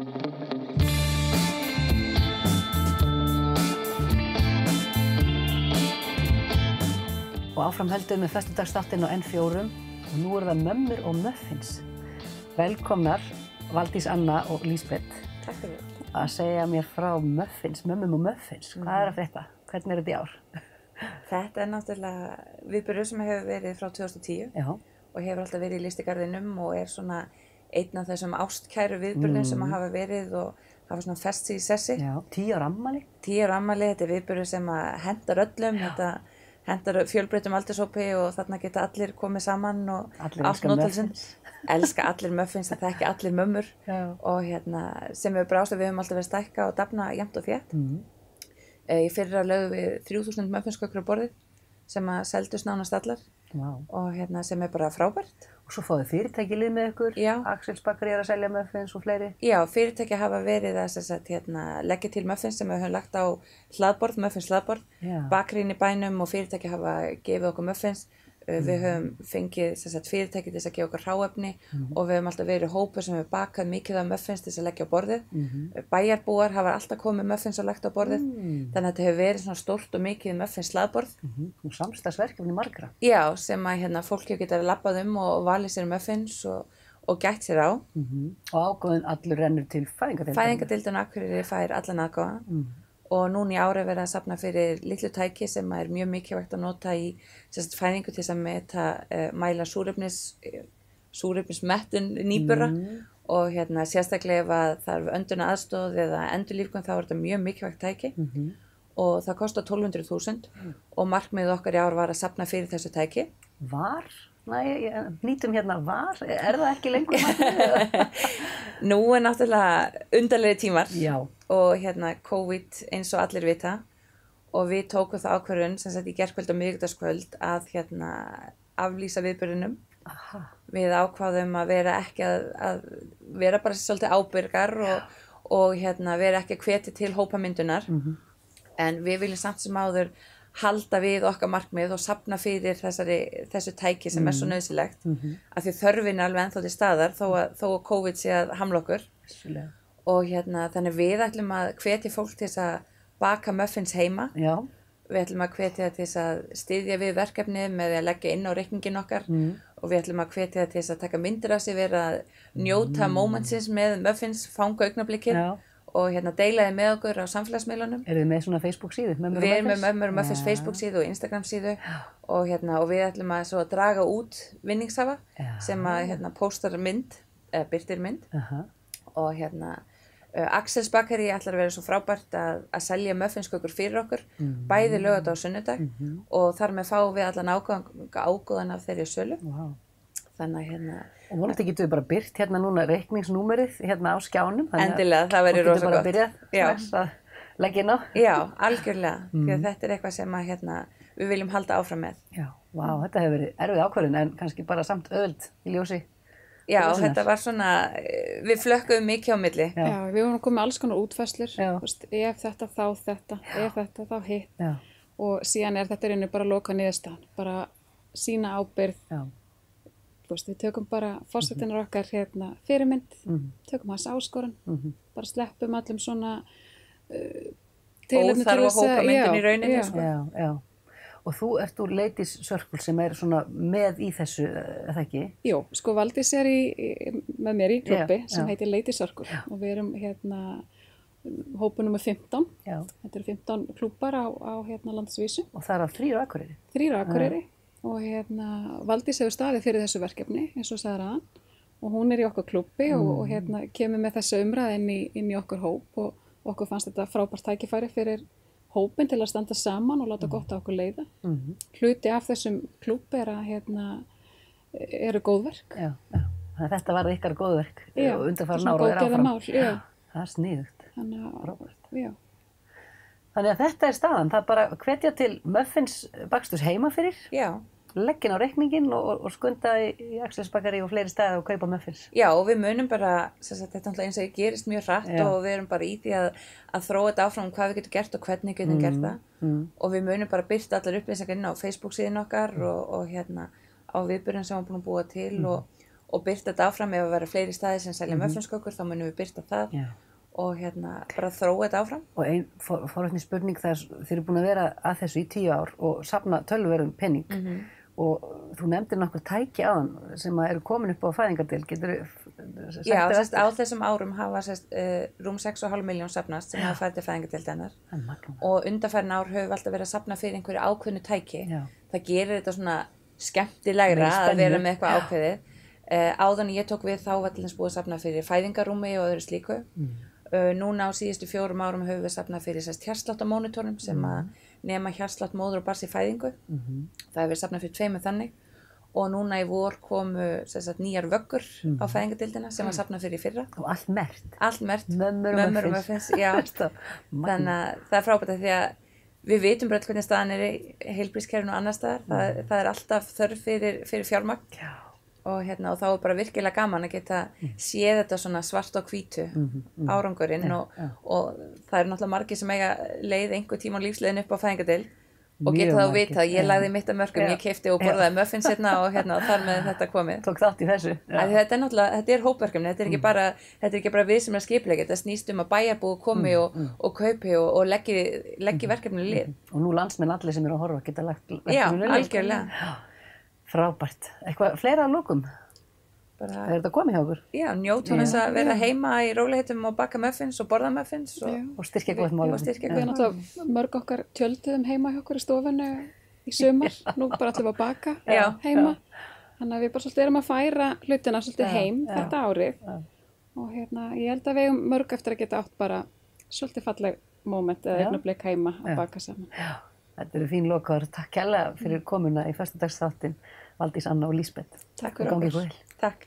Og áfram höldum við föstudagsþáttinn á N4 og nú það mömmur og muffins. Velkomnar Valdís Anna og Lísbet. Takk fyrir. Að segja mér frá muffins, mömmum og muffins. Hvað að frétta? Hvernig þetta í ár? Þetta náttúrulega viðburður sem hefur verið frá 2010 Já. og hefur alltaf verið í listigarðinum og svona einn af þessum ástkæru viðburðum sem hafa verið og hafa svona fest sig í sessi. Já, 10 ára afmæli. 10 ára afmæli, þetta viðburður sem hendar öllum, þetta hendar fjölbreyttum aldurshópi og þarna geta allir komið saman og allir elska muffins. Elska allir muffins, það þekki allir mömmur og sem við brást að við höfum alltaf verið að stækka og dafna jafnt og þétt. Í fyrra lögðum við 3000 muffinskökur á borðið sem seldust nánast allar og sem bara frábært. Og svo fáðu fyrirtæki lið með ykkur, Axels Bakari að selja muffins og fleiri. Já, fyrirtæki hafa verið að leggja til muffins sem við höfum lagt á hlaðborð, muffins hlaðborð, bakarinn í bænum og fyrirtæki hafa gefið okkur muffins. Við höfum fengið fyrirtæki til þess að gefa okkur hráefni og við höfum alltaf verið hópur sem hefur bakað mikið af muffins til þess að leggja á borðið. Bæjarbúar hafa alltaf komið muffins og lagt á borðið, þannig að þetta hefur verið svona stórt og mikið muffins hlaðborð. Og samstagsverkefni margra. Já, sem að fólk hefur getað labbað og valið sér muffins og gætt sér á. Og ágóðinn allur rennur til fæðingardeildar. Fæðingardeildin á Akureyri fær allan aðgóða. Og núna í ári verið að safna fyrir litlu tæki sem mjög mikilvægt að nota í fæðingu til þess að mæla súrefnismettun nýbura og sérstaklega ef að þarf öndunaraðstoð eða endurlífgun þá þetta mjög mikilvægt tæki og það kostar 1200.000 og markmiðið okkar í ár var að safna fyrir þessu tæki. Var? Næ, nýtum var? Það ekki lengur markmiðið? Nú náttúrulega undarlegir tímar. Já. Og COVID eins og allir vita og við tókum það ákvörðun í gærkvöld og miðvikudagskvöld að aflýsa viðburðinum. Við ákváðum að vera ekki að vera bara svolítið ábyrgar og vera ekki að hvetja til hópamyndunar en við viljum samt sem áður halda við okkar markmið og safna fyrir þessu tæki sem svo nauðsynlegt af því þörfin alveg ennþá til staðar þó að COVID sé að hamla okkur. Og þannig við ætlum að hvetja fólk til þess að baka muffins heima. Já. Við ætlum að hvetja til þess að styðja við verkefni með að leggja inn á reikningin okkar og við ætlum að hvetja til þess að taka myndir af sig, vera að njóta momentsins með muffins, fanga augnablikkið og deila þið með okkur á samfélagsmiðlunum. Erum við með svona Facebook síðu? Við erum með Mömmur og Muffins Facebook síðu og Instagram síðu og við ætlum að svo draga út vinningshafa sem póstar mynd, eða birtir mynd og Axels Bakari ætlar að vera svo frábært að selja muffinskökur fyrir okkur, bæði laugardag og sunnudag og þar með fáum við allan ágóðan af þeirri sölu. Þannig og vonandi getum við bara byrt núna reikningsnúmerið á skjánum. Endilega, það verður rosa gott. Og getum bara byrjað að leggja inn á. Já, algjörlega, því að þetta eitthvað sem við viljum halda áfram með. Já, þetta hefur verið erfið ákvörðun en kannski bara samt öðvöld í ljósi. Já, þetta var svona, við flökkuðum mikið á milli. Já, við vorum að koma með alls konar útfærslur, ef þetta þá þetta, ef þetta þá hitt og síðan þetta bara loka niðurstaðan, bara sína ábyrgð. Við tökum bara forsetinar okkar fyrirmynd, tökum hans áskorun, bara sleppum allum svona tilefni til óþarfa hópamyndin í rauninni. Já. Og þú ert úr Ladies Circle sem svona með í þessu, eða ekki? Jú, Valdís með mér í klubbi sem heitir Ladies Circle og við erum hópu nummer 15. Þetta eru 15 klúbbar á landsvísu. Og það á 3 á Akureyri? 3 á Akureyri. Og Valdís hefur staðið fyrir þessu verkefni eins og sagði hann og hún í okkar klubbi og kemur með þessu umræð inn í okkur hóp og okkur fannst þetta frábært tækifæri fyrir hópin til að standa saman og láta gott á okkur leiða. Hluti af þessum klubbi eru góðverk. Já. Þannig að þetta var ykkar góðverk undanfarin ára og áfram. Það sniðugt. Þannig að þetta staðan, það bara hvetja til muffins baksturs heima fyrir. Já. Leggja á reikningin og skunda í Axels Bakari og fleiri staði og kaupa muffins. Já, og við munum bara, þetta eins og gerist mjög hratt og við erum bara í því að þróa þetta áfram hvað við getum gert og hvernig getum gert það. Og við munum bara birta allar upplýsingar inn á Facebook síðan okkar og á viðburðin sem við búin að búa til og birta þetta áfram ef að vera fleiri staðir sem selja muffinskökur þá munum við birta það og bara þróa þetta áfram. Og ein forvitni spurning þið eru búin að vera að þessu í 10 ár og safna töluvverðum penning og þú nefndir nokkur tæki áðan sem eru komin upp á fæðingardeild, geturðu sagt Já, á þessum árum hafa rúm 6,5 milljón safnast sem hafa farið til fæðingardeildarinnar og undanfarin ár höfum við alltaf verið að safna fyrir einhverju ákveðnu tæki. Það gerir þetta svona skemmtilegra að vera með eitthvað ákveðið. Áðan ég tók við þá var til þess búið að safna fyrir fæðingarrúmi og öðru slíku. Núna á síðustu 4 árum höfum við safnað fyrir hjartsláttamónitorum sem að nema hjartslátt móður og barns í fæðingu. Það hefur verið safnað fyrir 2 þannig og núna í vor komu nýjar vöggur á fæðingardeildina sem var safnað fyrir í fyrra. Og allt merkt. Allt merkt. Mömmur og muffins. Já. Þannig að það frábært því að við vitum bara hvernig staðan í heilbrigðiskerfinu og annars staðar. Það alltaf þörf fyrir fjármagn. Og þá bara virkilega gaman að geta séð þetta svona svart á hvítu árangurinn og það náttúrulega margir sem eiga leið einhver tíma á lífsleiðin upp á fæðingardeild og geta þá vita að ég lagði mitt að mörkum, ég keypti og borðaði muffins og þar með þetta komið. Tók þátt í þessu. Þetta hópverkefni, þetta er ekki bara við sem skipulegir, þetta snýst að bæjarbúi komi og kaupi og leggi verkefni í lið. Og nú landsmenn allir sem eru að horfa geta lagt verkefni í lið. Já, algjörlega. Frábært. Eitthvað fleira að lokum? Er þetta komið hjá okkur? Já, njóta þess að vera heima í rólegheitum og baka muffins og borða muffins og styrkja gott málefni. Við erum náttúrulega mörg okkar tjölduðum heima hjá okkur í stofunni í sumar. Nú bara ætlum við að baka heima. Þannig að við bara svolítið erum að færa hlutina svolítið heim þetta árið. Og ég held að við eigum mörg eftir að geta átt bara svolítið falleg moment eða augnablik heima að baka saman. Þetta eru fín lokaður. Takk kærlega fyrir komuna í föstudagsþáttinn, Valdís, Anna og Lísbet. Takk fyrir okkur. Takk.